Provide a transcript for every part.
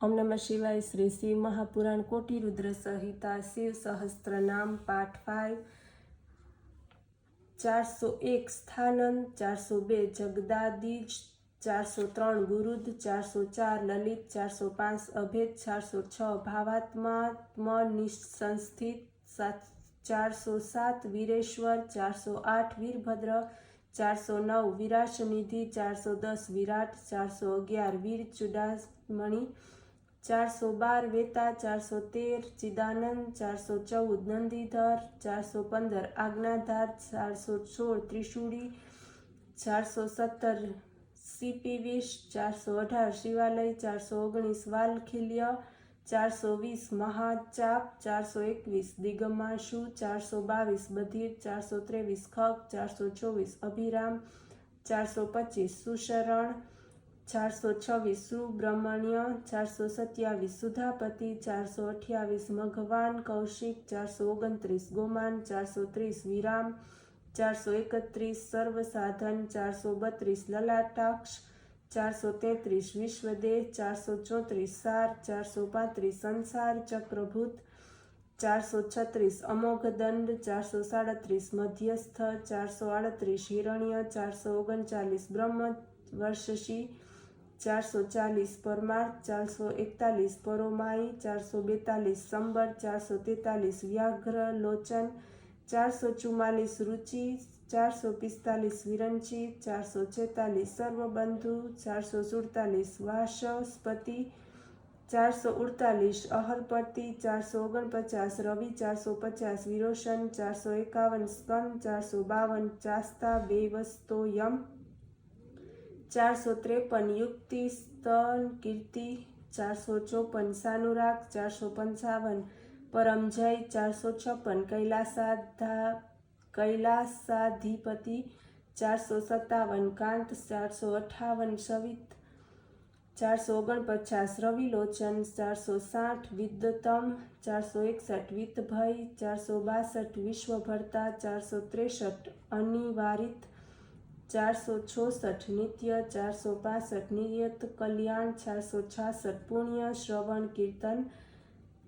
ओम नमः शिवाय। श्री शिव महापुराण कोटि रुद्र संहिता शिव सहस्त्र नाम पाठ 5। 401 स्थानंद, 402 जगदादीज, 403 गुरुद, 404 ललित, 405 अभेद, 406 भावात्मा निसंस्थित, 407 वीरेश्वर, 408 वीरभद्र, 409 विराशनिधि, 410 विराट, 411 वीर चूड़ामणि, 412 वेता, 413 चिदानंद, 414 नंदीधर, 415 आज्ञाधार, 416 त्रिशूड़ी, 417 सीपीविश, 418 शिवालय, 419 वालखिल्य, 420 महाचाप, 421 दिगमाशु, 422 बधिर, 423 खग, 424 अभिराम, 425 सुशरण, 426 सुब्रमण्य, 427 सुधापति, 428 मघवान कौशिक, 429 गोमान, 430 विराम, 431 सर्वसाधन, 432 ललाटाक्ष, 433 विश्वदेह, 434 सार, 435 संसार चक्रभूत, 436 अमोघदंड, 437 मध्यस्थ, 438 हिरण्य, 439 ब्रह्मवर्षि, 440 परमार्थ, 441 परोमाई, 442 संबर, 443 व्याघ्र लोचन, 444 रुचि, 445 विरंची, 446 सर्वबंधु, 447 वाचस्पति, 448 अहरपति, 449 रवि, 450 विरोशन, 451 स्कंद, 452 चास्ता बेवस्तो यम, 453 युक्ति स्तन कीर्ति, 454 सानुराग, 455 परमजय, 456 कैलासाधिपति, 457 कांत, 458 सवित, 449 रविलोचन, 460 विद्वतम, 461 वित्तभय, 462 विश्वभर्ता, 463 अनिवारित, 466 नित्य, 465 नियत कल्याण, 466 पुण्य श्रवण कीर्तन,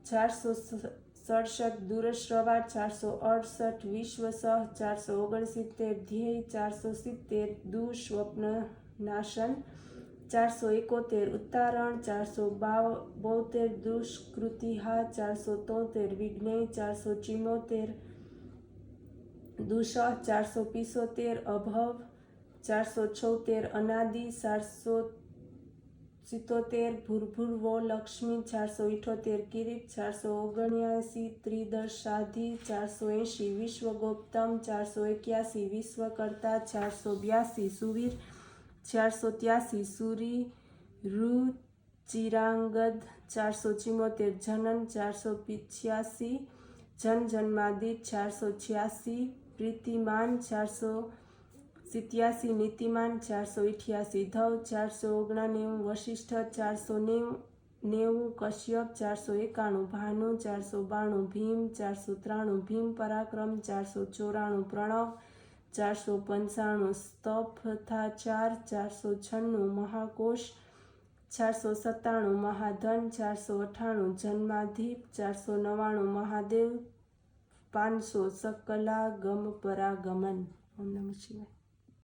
467 दूरश्रवा, 468 विश्वसह, 469 ध्येय, 470 दुस्वप्न नाशन, 471 उत्तारण, 472 दुष्कृतिहा, 473 विघ्नेय, 474 दुषः, 475 अभव, 476 अनादि, 477 भूर्भुवो लक्ष्मी, 478 किरीट, 479 त्रिदशाधि, 480 विश्वगोप्तम, 481 विश्वकर्ता, 482 सुवीर, 483 सूरी रुचिरांगद, 474 जनन, 485 जन जन्मादि, 486 प्रीतिमान, 487 नीतिमान, 488 धव, 489 वशिष्ठ, 490 कश्यप, 491 भानु, 492 भीम, 493 भीम पराक्रम, 494 प्रणव, 495 स्तपथाचार, 496 महाकोश, 497 महाधन, 498 जन्माधीप, 499 महादेव, 500 सकलागम परागमन। ओम नमः शिवाय।